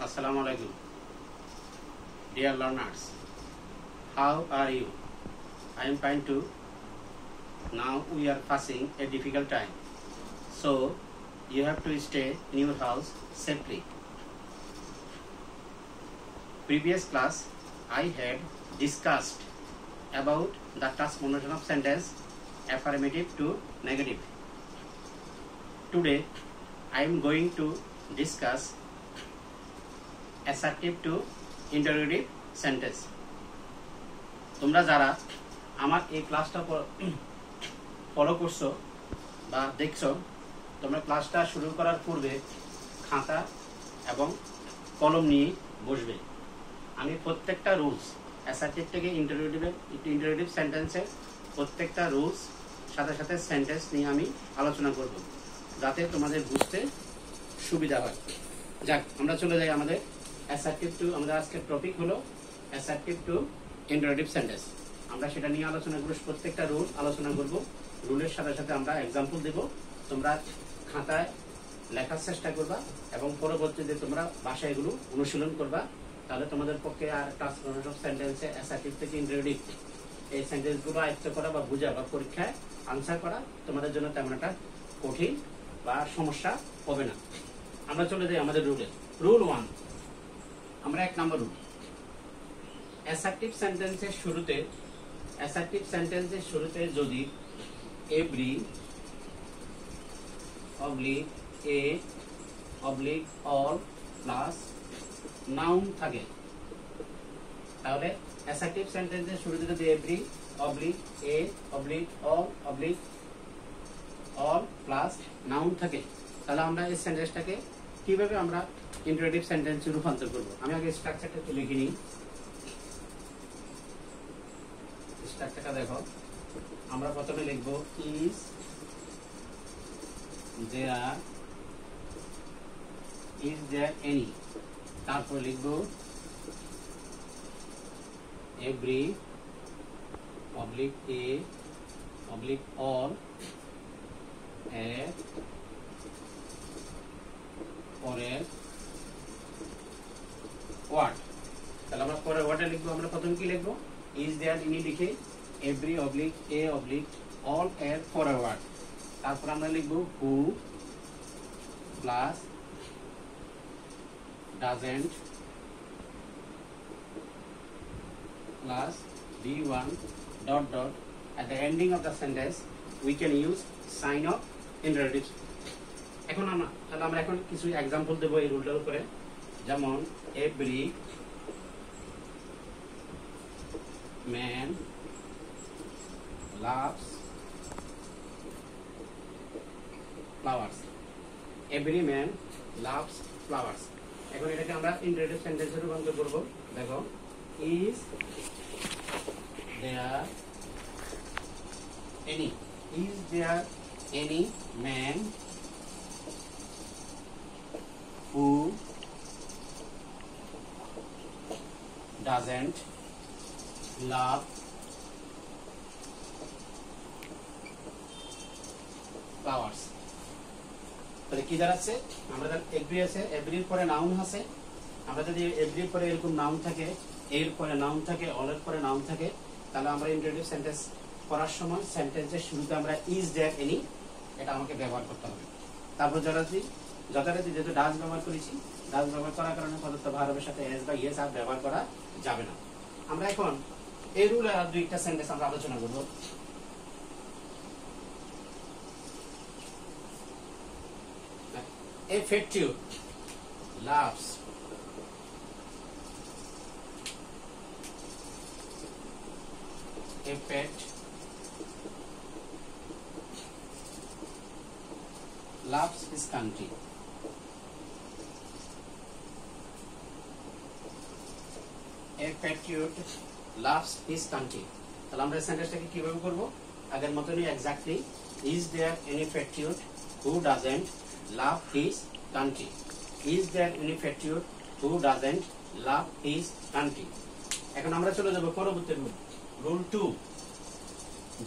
Assalamu alaikum. Dear learners, how are you? I am fine too. Now we are facing a difficult time, so you have to stay in your house safely. Previous class I had discussed about the transformation of sentence affirmative to negative. Today I am going to discuss assertive to interrogative sentence. তোমরা যারা আমার এই ক্লাসটা follow করছো বা দেখছো, তোমরা ক্লাসটা শুরু করার পূর্বে খাতা এবং কলম নিয়ে বসবে। আমি প্রত্যেকটা রুলস অ্যাসার্টিভ থেকে ইন্টারোগেটিভ সেন্টেন্সের প্রত্যেকটা রুলস সাথে সাথে সেন্টেন্স নিয়ে আমি আলোচনা করব, যাতে তোমাদের বুঝতে সুবিধা হয়। যাক, আমরা চলে যাই আমাদের অ্যাসার্টিভ টু। আমাদের আজকের টপিক হলো অ্যাসার্টিভ টু ইন্টারোগেটিভ সেন্টেন্স। আমরা সেটা নিয়ে আলোচনা করব, প্রত্যেকটা রুল আলোচনা করব। রুলের সাথে সাথে আমরা এক্সাম্পল দেব। তোমরা খাতায় লেখার চেষ্টা করবা এবং পরবর্তীতে তোমরা বাসায় এগুলো অনুশীলন করবা। তাহলে তোমাদের পক্ষে আর ট্রান্সফরমেশন অফ সেন্টেন্সে অ্যাসার্টিভ থেকে ইন্টারোগেটিভ এই সেন্টেন্সগুলো আয়ত্ত করা বা বোঝা বা পরীক্ষায় আনসার করা তোমাদের জন্য তেমন একটা কঠিন বা সমস্যা হবে না। আমরা চলে যাই আমাদের রুলে। রুল 1, আমরা 1 নম্বর রুল। অ্যাসার্টিভ সেন্টেন্সের শুরুতে যদি every oblique a oblique all plus noun থাকে, তাহলে অ্যাসার্টিভ সেন্টেন্সের শুরুতে যদি every oblique a oblique all oblique all plus noun থাকে, তাহলে আমরা এই সেন্টেন্সটাকে কিভাবে আমরা ইন্টারোগেটিভ সেন্টেন্সে রূপান্তর করব। আমি আগে স্ট্রাকচারটা একটু লিখে নিই। স্ট্রাকচারটা দেখো, আমরা প্রথমে লিখব ইজ দেয়ার এনি, তারপর লিখব every oblique a oblique all এর পরের ওয়ার্ড। তাহলে আমরা পরের ওয়ার্ডে লিখবো। আমরা প্রথমে কি লিখবো? ইজ দেয়ার এনি লিখে every oblique a oblique all এর পরের ওয়ার্ড। তারপর আমরা লিখবো who plus doesn't plus b1 dot dot. At the ending of the sentence we can use sign of interrogative. তাহলে আমরা এখন কিছু এক্সাম্পল দেবো এই রুলটার উপরে। যেমন every man loves flowers. Every man loves flowers. এখন এটাকে আমরা ইন্টারোগেটিভ সেন্টেন্সে রূপান্তর করব। দেখো, is there any man who doesn't love flowers? তাহলে কি দাঁড়াচ্ছে? আমরা এভরি আছে, এভরির পরে নাউন আছে। আমরা যদি এভরির পরে এরকম নাউন থাকে, এর পরে নাউন থাকে, অলের পরে নাউন থাকে, তাহলে আমরা ইন্টারোগেটিভ সেন্টেন্স করার সময় সেন্টেন্সের শুরুতে আমরা ইজ দেয়ার এনি এটা আমাকে ব্যবহার করতে হবে। তারপর যথারীতি যেহেতু ডাজ ব্যবহার করেছি, ডাজ ব্যবহার করার কারণে পদার্থ ভার্বের সাথে এস বা ইয়েস আর ব্যবহার করা যাবে না। আমরা এখন এই রুলে আর দুইটা সেন্টেন্স আমরা আলোচনা করব। A fattude loves a pet loves his country. A patriot loves his country. তাহলে আমরা সেন্টেন্সটাকে কিভাবে করব? আগের মতনই exactly, is there any patriot who doesn't love his country? Is there any patriot who doesn't love his country? এখন আমরা চলে যাব পরবর্তী রুল, রুল 2।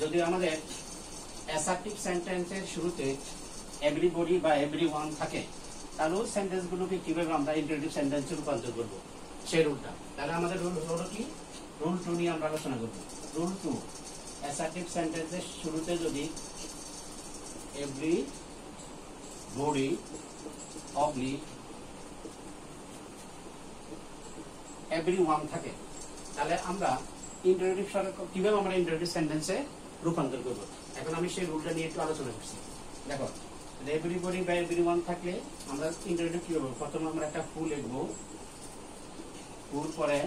যদি আমাদের অ্যাসার্টিভ সেন্টেন্সের শুরুতে এভরিবডি বা এভরিওয়ান থাকে, তাহলে ওই সেন্টেন্স গুলোকে কিভাবে আমরা ইন্টারোগেটিভ সেন্টেন্সে রূপান্তর করবো সেই রুলটা। তাহলে আমাদের রুল হলো কি, রুল 2 নিয়ে আমরা আলোচনা করব। রুল 2, অ্যাসার্টিভ সেন্টেন্সের শুরুতে যদি এভরি বডি অবলিক এভরিওয়ান থাকে, তাহলে আমরা ইন্টারোগেটিভ কিভাবে আমরা ইন্টারোগেটিভ সেন্টেন্সে রূপান্তর করব। এখন আমি সেই রুলটা নিয়ে একটু আলোচনা করছি। দেখো, এভরিবডি বা এভরিওয়ান থাকলে আমরা ইন্টারোগেটিভ কি করব, প্রথমে আমরা একটা হু লিখব, হুর পরে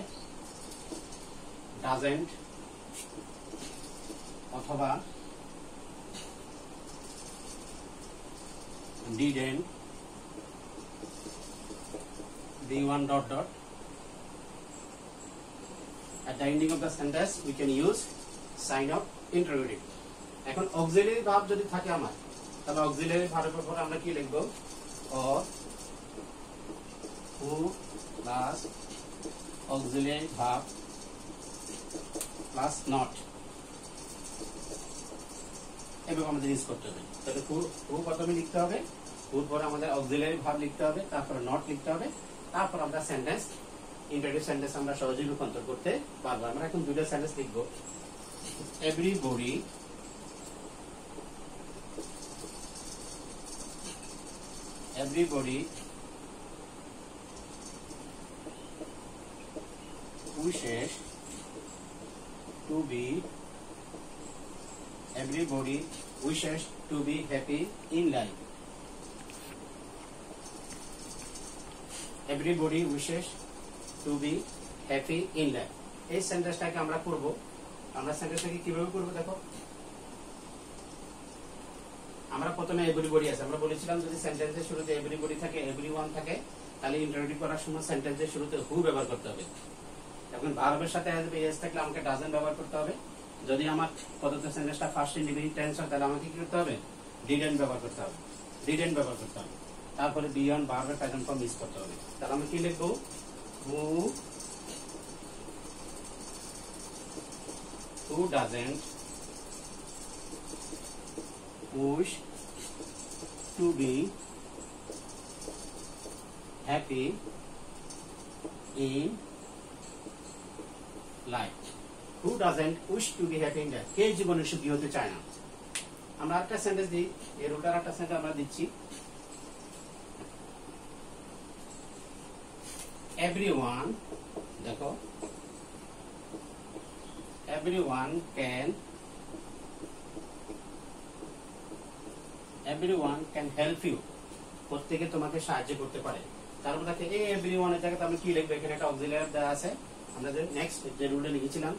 ডাজেন্ট অথবা didn't, d1 dot dot. At the ending of the sentence we can use sign of interrogative. এখন অক্সিলারি ভার্ব যদি থাকে আমার, তবে অক্সিলারি ভার্বের পর আমরা কি লিখব, or who plus auxiliary verb plus not, এভাবে আমাদের ইউজ করতে হবে। তাহলে হু প্রথমে লিখতে হবে, হুর পরে আমাদের অক্সিলারি ভার্ব লিখতে হবে, তারপরে নট লিখতে হবে, তারপর আমরা সেন্টেন্স ইন্টারোগেটিভ সেন্টেন্স আমরা সহজেই রূপান্তর করতে পারবো। আমরা এখন দুটো সেন্টেন্স লিখব, everybody wishes to be happy in life. Everybody wishes to be happy in life. এই সেন্টেন্সটাকে আমরা করব, আমরা সেন্টেন্সটাকে কিভাবে করব দেখো। আমরা প্রথমে এভরিবডি আছে, আমরা বলেছিলাম যদি সেন্টেন্সের শুরুতে এভরিবডি থাকে, এভরিওয়ান থাকে, তাহলে ইন্টারোগেটিভ করার সময় সেন্টেন্সের শুরুতে হু ব্যবহার করতে হবে। এখন ভার্বের সাথে এস থাকলে আমাকে ডাজেন্ট ব্যবহার করতে হবে। যদি আমার প্রদত্ত সেন্টেন্সটা ফার্স্ট ইন্ডিপেন্ডেন্ট টেন্স হয়, তাহলে আমাকে কি করতে হবে, ডিডেন্ট ব্যবহার করতে হবে। তারপরে বিয়ন্ড ভার্বের প্রেজেন্ট ফর্ম ইউজ করতে হবে। তাহলে আমি কি লিখবো, who doesn't wish to be happy in life. Who doesn't wish to be happy in life? কে জীবনে সুখী হতে চায় না। আমরা একটা সেন্টেন্স দিই, এর উল্টার একটা সেন্টেন্স আমরা দিচ্ছি, everyone, দেখো, everyone can help you, প্রত্যেকে তোমাকে সাহায্য করতে পারে। তারপর দেখো এই everyone এর জায়গাতে আমি কি লিখবো, এখানে একটা অক্সিলারি দেওয়া আছে। আমরা যে নেক্সট যে রুলটা লিখেছিলাম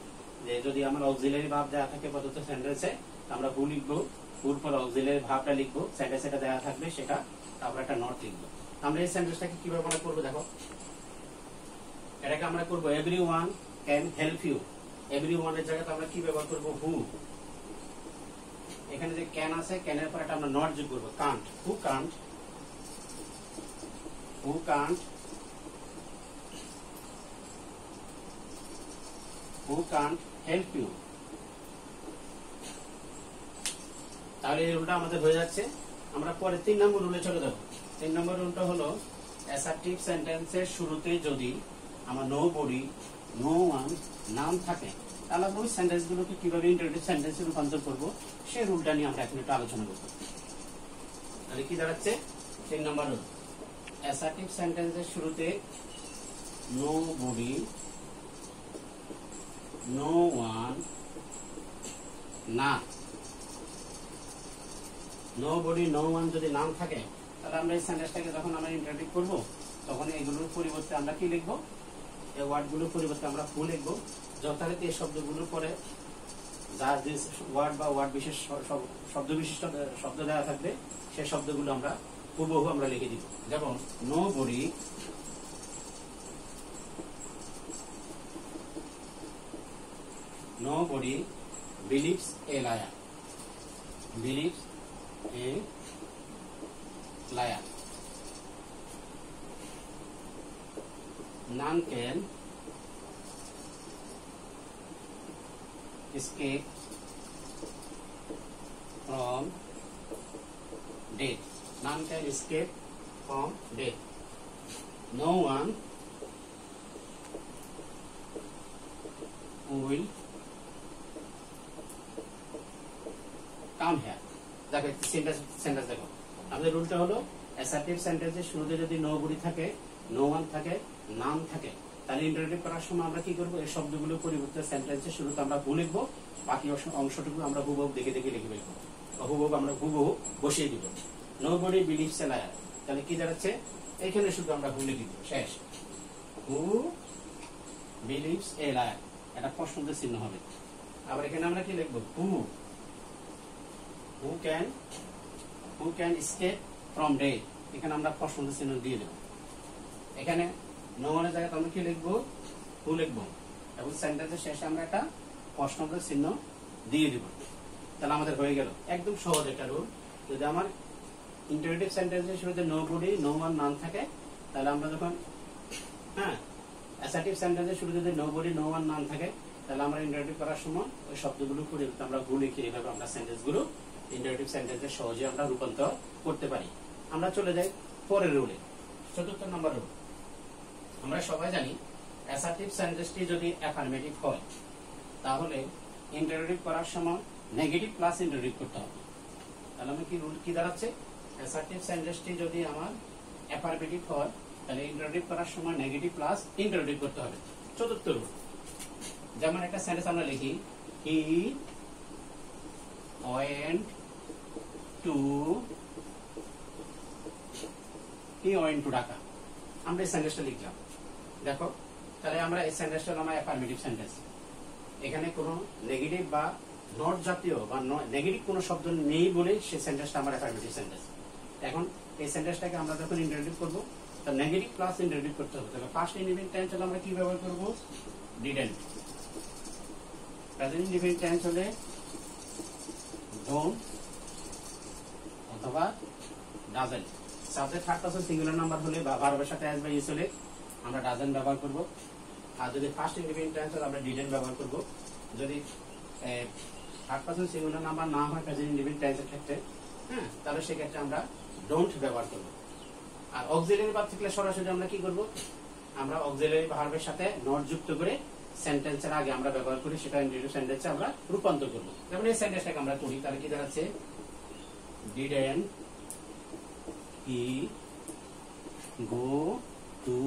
যে যদি আমার অক্সিলারি ভার্ব দেওয়া থাকে প্রদত্ত সেন্টেন্সে, আমরা হু লিখবো, হুর পর অক্সিলারি ভার্বটা লিখবো, সেন্টেন্সে এটা দেওয়া থাকবে সেটা, তারপর একটা নট লিখবো। আমরা এই সেন্টেন্সটাকে কিভাবে আমরা করবো দেখো, এটাকে আমরা করবো everyone can help you, everyone এর জায়গাতে আমরা কি ব্যবহার করবো, হু। এখানে যে ক্যান আছে, ক্যানের পর একটা আমরা নট যোগ করবো, can't, who can't help you। তাহলে এই রুলটা আমাদের হয়ে যাচ্ছে। আমরা পরে 3 নম্বর রুলে চলে যাব। 3 নম্বর রুলটা হলো অ্যাসার্টিভ সেন্টেন্সের শুরুতে যদি আমার নো বডি নো ওয়ান নাম থাকে, তাহলে আমরা ওই সেন্টেন্সগুলোকে কিভাবে ইন্টারোগেটিভ সেন্টেন্সে রূপান্তর করবো সেই রুলটা নিয়ে আমরা এখন একটু আলোচনা করব। তাহলে কি দাঁড়াচ্ছে, 3 নম্বর রুল, অ্যাসার্টিভ সেন্টেন্সের শুরুতে নো বডি নো ওয়ান না, নো বডি নো ওয়ান যদি নাম থাকে, তাহলে আমরা এই সেন্টেন্সটাকে যখন আমরা ইন্টারোগেটিভ করব, তখন এগুলোর পরিবর্তে আমরা কি লিখবো, এই ওয়ার্ডগুলোর পরিবর্তে আমরা হু লিখবো। যথারীতি এই শব্দগুলোর পরে যার যে ওয়ার্ড বা ওয়ার্ড বিশেষ শব্দ বিশিষ্ট শব্দ দেওয়া থাকবে, সেই শব্দগুলো আমরা হুবহু আমরা লিখে দিব। যেমন nobody believes a liar, none can escape from death, none can escape from death. No one will come here. দেখো সেন্টেন্স দেখো, আমাদের রুলটা হলো অ্যাসার্টিভ সেন্টেন্সের শুরুতে যদি নোবডি থাকে, নো ওয়ান থাকে, নাম থাকে, তাহলে ইন্টারোগেটিভ করার সময় আমরা কি করবো, এই শব্দগুলো পরিবর্তে সেন্টেন্সের শুরুতে আমরা ভুল লিখবো, বাকি অংশটুকু আমরা হুবহু দেখে দেখে লিখে ফেলবো, হুবহু বসিয়ে দিব। নোবডি বিলিভস এ লায়ার, তাহলে কি দাঁড়াচ্ছে, এখানে শুধু আমরা ভুল লিখে দিব, শেষ। হু বিলিভস এ লায়ার, এটা প্রশ্নবোধক চিহ্ন হবে। আবার এখানে আমরা কি লিখবো, who can escape from death, এখানে আমরা প্রশ্নবোধক চিহ্ন দিয়ে দেব। এখানে নো ওয়ানের জায়গায় আমরা কি লিখবো, হু লিখবো, এবং সেন্টেন্সের শেষে আমরা একটা প্রশ্নবোধক চিহ্ন দিয়ে দিব। তাহলে আমাদের হয়ে গেল, একদম সহজ একটা রুল। যদি আমার ইন্টারোগেটিভ সেন্টেন্সের শুরুতে নোবডি, নো ওয়ান, নাম থাকে, তাহলে আমরা যখন অ্যাসার্টিভ সেন্টেন্সের শুরুতে যদি নোবডি, নো ওয়ান, নাম থাকে, তাহলে আমরা ইন্টারোগেটিভ করার সময় ওই শব্দগুলো করে আমরা ভুল লিখে এইভাবে আমরা সেন্টেন্সগুলো ইন্টারোগেটিভ সেন্টেন্সে সহজে আমরা রূপান্তর করতে পারি। আমরা চলে যাই পরের রুলে, ৪র্থ নম্বর রুল। আমরা সবাই জানি অ্যাসার্টিভ সেন্টেন্সটি যদি অ্যাফার্মেটিভ হয়, তাহলে ইন্টারোগেটিভ করার সময় নেগেটিভ প্লাস ইন্টারোগেটিভ করতে হবে। তাহলে আমি কি রুল কি দাঁড়াচ্ছে, অ্যাসার্টিভ সেন্টেন্সটি যদি আমার অ্যাফার্মেটিভ হয়, তাহলে ইন্টারোগেটিভ করার সময় নেগেটিভ প্লাস ইন্টারোগেটিভ করতে হবে। ৪র্থ রুল, যেমন একটা সেন্টেন্স আমরা লিখি, হি went to ঢাকা, আমরা এই সেন্টেন্সটা লিখলাম। দেখো, তাহলে আমরা এই সেন্টেন্সটা আমার অ্যাফার্মেটিভ সেন্টেন্স, এখানে কোনো নেগেটিভ বা নট জাতীয় বা নেগেটিভ কোনো শব্দ নেই বলে সেই সেন্টেন্সটা আমার অ্যাফার্মেটিভ সেন্টেন্স। এখন এই সেন্টেন্সটাকে আমরা যখন ইন্টারোগেটিভ করবো, তাহলে নেগেটিভ প্লাস ইন্টারোগেটিভ করতে হবে। তাহলে ফার্স্ট ইনডিফিনিট টেন্স হলে আমরা কি ব্যবহার করবো, ডিডন্ট। প্রেজেন্ট ইনডিফিনিট টেন্স হলে ডোন্ট অথবা doesn't. Subject third person singular number হলে বা ভার্বের সাথে অ্যাজ বা ইউজ হলে আমরা ডাজেন্ট ব্যবহার করব। আর যদি ফার্স্ট ইনডিফিনিট টেন্স হলে আমরা ডিডন্ট ব্যবহার করব। যদি থার্ড পারসন সিঙ্গুলার নাম্বার না হয় প্রেজেন্ট ইনডিফিনিট টেন্সের ক্ষেত্রে, তাহলে সেক্ষেত্রে আমরা ডোন্ট ব্যবহার করব। আর অক্সিলারি ভার্ব থাকলে সরাসরি আমরা কি করব, আমরা অক্সিলারি ভার্বের সাথে নট যুক্ত করে সেন্টেন্সের আগে আমরা ব্যবহার করি, সেটা ইন্টারোগেটিভ সেন্টেন্সে আমরা রূপান্তর করব। যেমন এই সেন্টেন্সটাকে আমরা করি, তাহলে কি দাঁড়াচ্ছে, didn't he go to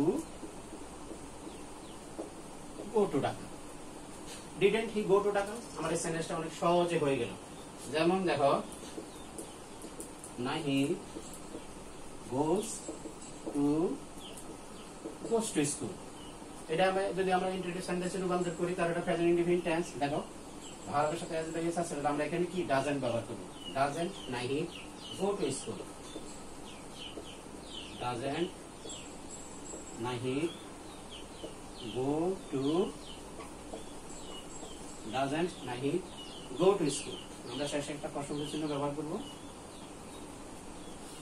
Dhaka. Didn't he go to Dhaka, আমার এই সেন্টেন্সটা অনেক সহজে হয়ে গেল। যেমন দেখো, নাহি গোস টু স্কুল, এটা যদি আমরা ইন্টারোগেটিভ সেন্টেন্সে রূপান্তর করি, তাহলে এটা প্রেজেন্ট ইনডিফিনিট টেন্স। দেখো, ভার্বের সাথে অ্যাজ বা ইজ আছে, আমরা এখানে কি ডাজন্ট ব্যবহার করব। ডাজন্ট নাহি গো টু স্কুল, ডাজন্ট নাহি গো টু স্কুল, আমরা শেষে একটা প্রশ্নবোধক চিহ্ন ব্যবহার করব।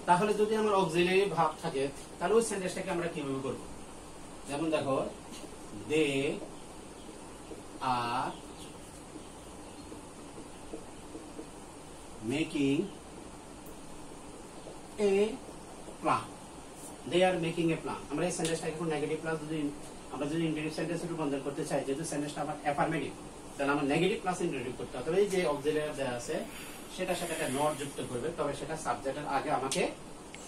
তাহলে যদি আমার অক্সিলারি ভার্ব থাকে, তাহলে ওই সেন্টেন্সটাকে আমরা কিভাবে করব, যেমন দেখো, they are making a plan, they are making a plan. আমরা এই সেন্টেন্সটাকে এখন নেগেটিভ প্লাস যদি আমরা যদি ইন্টারোগেটিভ সেন্টেন্সে রূপান্তর করতে চাই, যেহেতু সেন্টেন্সটা আমার অ্যাফার্মেটিভ, তাহলে আমার নেগেটিভ প্লাস ইন্টারোগেটিভ করতে হবে। এই যে অক্সিলারি দেয়া আছে সেটার সাথে একটা নট যুক্ত করবে, তবে সেটা সাবজেক্টের আগে আমাকে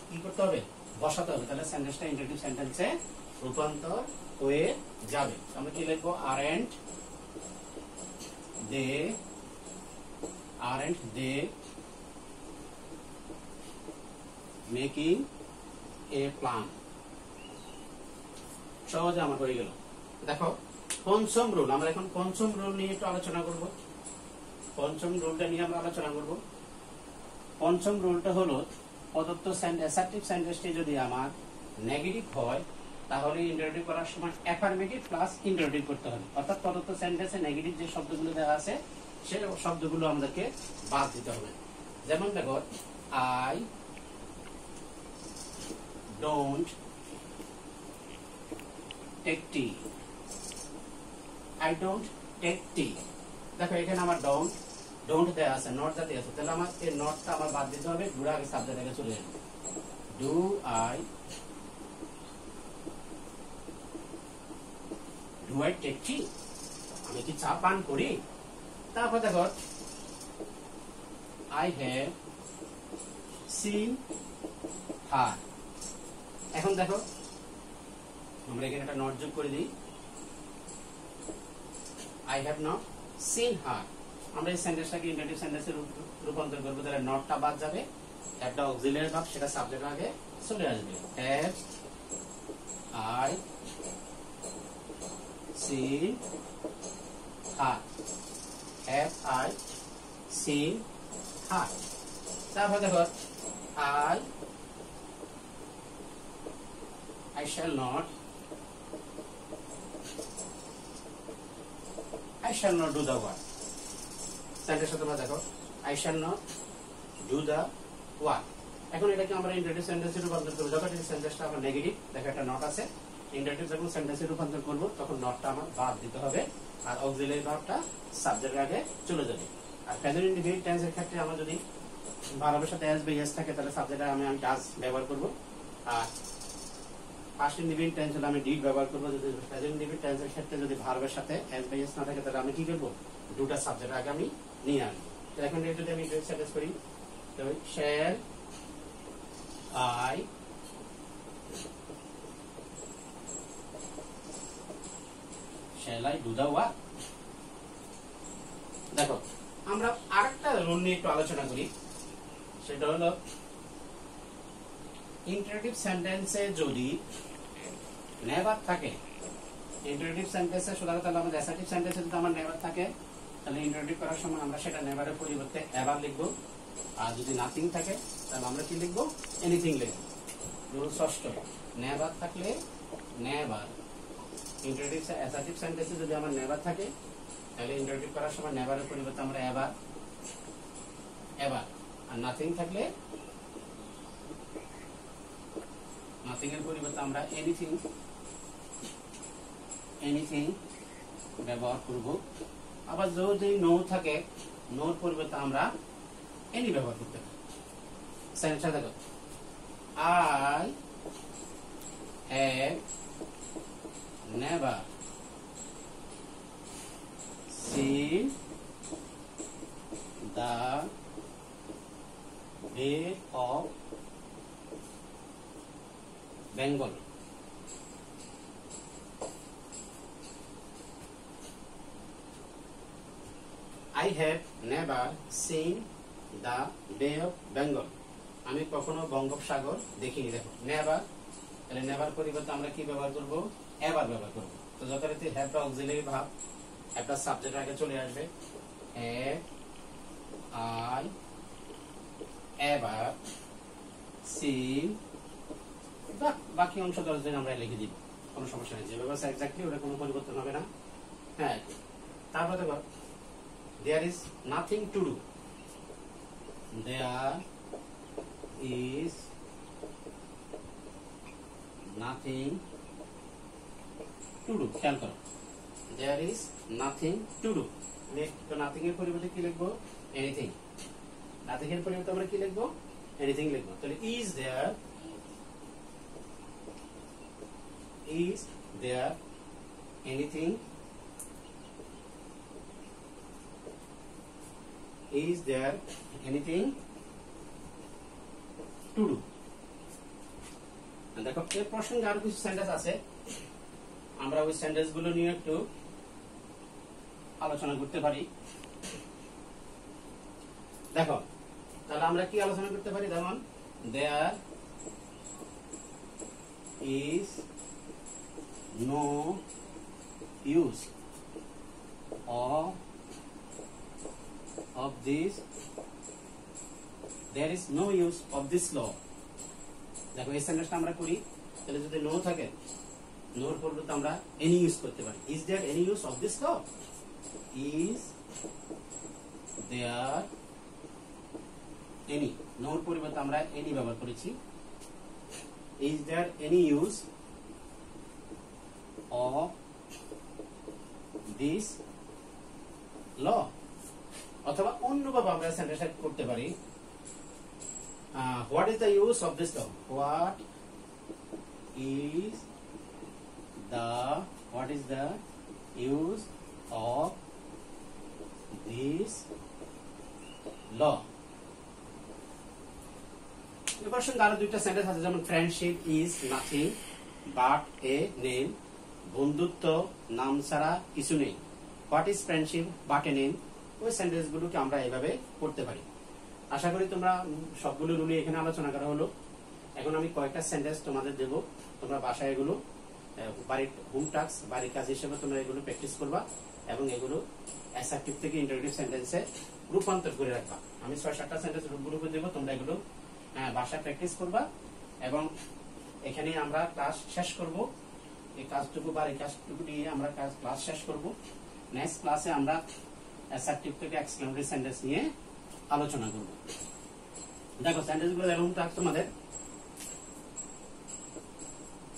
কি করতে হবে, বসাতে হবে, তাহলে সেন্টেন্সটা ইন্টারোগেটিভ সেন্টেন্সে রূপান্তর হয়ে যাবে। আমরা কি লিখবো, aren't they making a plan. সহজে আমার হয়ে গেল। দেখো, পঞ্চম রুল, আমরা এখন পঞ্চম রুল নিয়ে একটু আলোচনা করব। পঞ্চম রুলটা নিয়ে আমরা আলোচনা করব। পঞ্চম রুলটা হলো, প্রদত্ত অ্যাসার্টিভ সেন্টেন্সটি যদি আমার নেগেটিভ হয়, তাহলে ইন্টারোগেটিভ করার সময় অ্যাফার্মেটিভ প্লাস ইন্টারোগেটিভ করতে হবে। অর্থাৎ প্রদত্ত সেন্টেন্সে নেগেটিভ যে শব্দগুলো দেওয়া আছে সেই শব্দগুলো আমাদেরকে বাদ দিতে হবে। যেমন দেখো, I don't take tea, I don't take tea. দেখো, এখানে আমার ডোন্ট দেওয়া আছে, নট জাতীয় আছে, তাহলে আমার এই নটটা আমার বাদ দিতে হবে, ঘুরে আগে সাবজেক্ট আগে চলে যাবে। ডু আই টেক টি, আমি কি চা পান করি? তারপর দেখো আই হ্যাভ সিন হার। এখন দেখো আমরা এখানে একটা নট যোগ করে দিই, I have not seen her. আমরা এই সেন্টেন্সটাকে ইন্টারেটিভ সেন্টেন্সে রূপান্তর করবো, তাহলে নটটা বাদ যাবে, একটা অক্সিলিয়ারি ভার্ব সেটা সাবজেক্টের আগে চলে আসবে। Have I seen her, have I seen her. তারপর দেখো I shall not do the work। সেন্টেন্সটা তোমরা দেখো, I shall not do the work। এখন এটাকে আমরা ইন্টারেটিভ সেন্টেন্সে রূপান্তর করব। যখন এই সেন্টেন্সটা আমার নেগেটিভ, দেখো একটা নট আছে, ইন্টারেটিভ যখন সেন্টেন্সে রূপান্তর করব তখন নটটা আমার বাদ দিতে হবে, আর অক্সিলিয়ারি ভার্বটা সাবজেক্টের আগে চলে যাবে। আর প্রেজেন্ট ইনডিফিনিট টেন্সের ক্ষেত্রে আমরা যদি ভার্বের সাথে এস বা এস থাকে তাহলে সাবজেক্টে আমি ডাজ ব্যবহার করব, আর পাস্ট ইনডিফিনিট টেন্স হলে আমি ডিড ব্যবহার করব। যদি প্রেজেন্ট ইনডিফিনিট টেন্সের ক্ষেত্রে যদি ভার্বের সাথে এস বা এস না থাকে তাহলে আমি কি করব, দুটো সাবজেক্ট আগে আমি নিয়ে আসবো। তো এখন যদি আমি সেন্টেন্স করি, তো shall I do the work. দেখো আমরা আরেকটা রুল নিয়ে একটু আলোচনা করি, সেটা হলো ইন্টারেটিভ সেন্টেন্সে যদি নেভার থাকে, ইন্টারেটিভ সেন্টেন্সে সুতরাং তাহলে আমাদের অ্যাসার্টিভ সেন্টেন্সে যদি আমার নেভার থাকে তাহলে ইন্টারেটিভ করার সময় আমরা সেটা নেভারের পরিবর্তে এভার লিখবো, আর যদি নাথিং থাকে তাহলে আমরা কি লিখবো, এনিথিং লিখবো। রুল ষষ্ঠ, নেভার থাকলে নেভার, ইন্টারেটিভ অ্যাসার্টিভ সেন্টেন্সে যদি আমার নেভার থাকে তাহলে ইন্টারেটিভ করার সময় নেভারের পরিবর্তে আমরা এভার, আর নাথিং থাকলে নাথিং এর পরিবর্তে আমরা এনিথিং ব্যবহার করব। আবার যদি নো থাকে, নোর পরিবর্তে আমরা এনি ব্যবহার করতে পারি। সেন্টেন্সটা দেখো, I have never seen the Bay of Bengal। I have never seen the Bay of Bengal। আমি কখনো বঙ্গোপসাগর দেখিনি। দেখো নেভার, তাহলে নেভার পরিবর্তে আমরা কি ব্যবহার করব, এভার ব্যবহার করব। তো যথারীতি হ্যাভটা অক্সিলিয়ারি ভার্ব, একটা সাবজেক্ট আগে চলে আসবে, হ্যাভ আই এভার সিন, বাকি অংশ 10 দিন আমরা লিখে দিব, কোনো সমস্যা নেই, যেভাবে আছে এক্স্যাক্টলি ওটা কোনো পরিবর্তন হবে না। হ্যাঁ, তারপর দেখো there is nothing to do, there is nothing to do. খেয়াল করো, there is nothing to do। তো নাথিং এর পরিবর্তে কি লিখবো, এনিথিং। নাথিং এর পরিবর্তে আমরা কি লিখবো, এনিথিং লিখবো। তাহলে is there anything, is there anything to do। দেখো এর প্রসঙ্গে আরো কিছু সেন্টেন্স আছে, আমরা ওই সেন্টেন্স গুলো নিয়ে একটু আলোচনা করতে পারি। দেখো তাহলে আমরা কি আলোচনা করতে পারি, যেমন there is no use of this, there is no use of this law। দেখো এই সেন্টেন্সটা আমরা করি, তাহলে যদি নো থাকে, নোর পরিবর্তে আমরা এনি ইউজ করতে পারি। Is there any use of this law, is there any, নোর পরিবর্তে আমরা এনি ব্যবহার করেছি। Is there any use of this law, অথবা অন্যভাবে আমরা সেন্টেন্সটা করতে পারি, what is the use of this law? What is the use of this law? এবার সঙ্গে আরো দুইটা সেন্টেন্স আছে, যেমন friendship is nothing but a name, বন্ধুত্ব নাম ছাড়া কিছু নেই। What is friendship but a name, ওই সেন্টেন্স গুলোকে আমরা এইভাবে করতে পারি। আশা করি তোমরা সবগুলো রুলে এখানে আলোচনা করা হলো। এখন আমি কয়েকটা সেন্টেন্স তোমাদের দেব, তোমরা বাসায় এগুলো বাড়ির হোম টাস্ক, বাড়ির কাজ হিসেবে তোমরা এগুলো প্র্যাকটিস করবা এবং এগুলো অ্যাসার্টিভ থেকে ইন্টারোগেটিভ সেন্টেন্সে রূপান্তর করে রাখবা। আমি 6-7টা সেন্টেন্স গ্রুপে দেবো, তোমরা এগুলো বাসায় প্র্যাকটিস করবা এবং এখানে আমরা ক্লাস শেষ করব। এই কাজটুকু বা এই কাজটুকু নিয়ে আমরা ক্লাস শেষ করব। নেক্সট ক্লাসে আমরা অ্যাসার্টিভ থেকে এক্সক্লেমেটরি সেন্টেন্স নিয়ে আলোচনা করব। দেখো সেন্টেন্স গুলো এরকম থাক তোমাদের।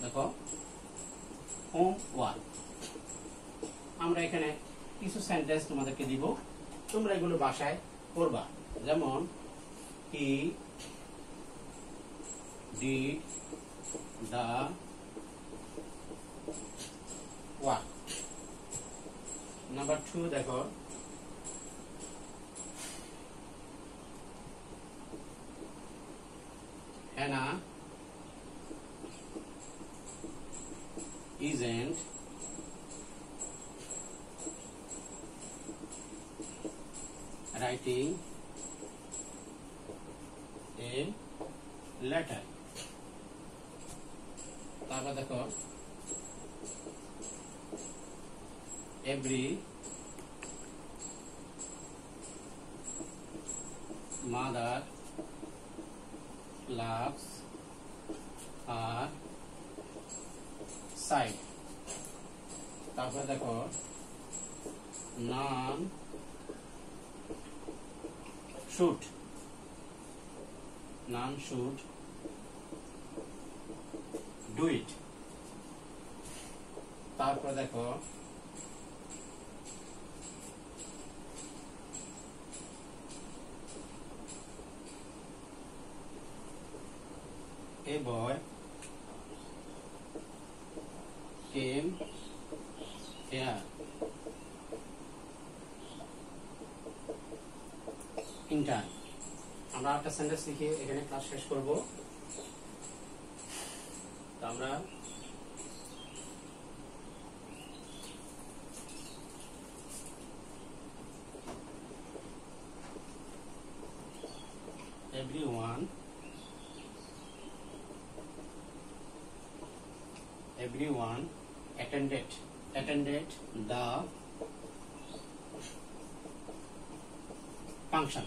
দেখো হোম ওয়ার্ক, আমরা এখানে কিছু সেন্টেন্স তোমাদেরকে দিব, তোমরা এগুলো বাসায় করবা। যেমন he did the work. Number 2 দেখো Hannah isn't writing a letter. তারপর দেখো every mother loves her side. তারপর দেখো none should do it. তারপর দেখো a boy came here in time. আমরা একটা সেন্টেন্স লিখে এখানে ক্লাস শেষ করব। তো আমরা everyone attended the function.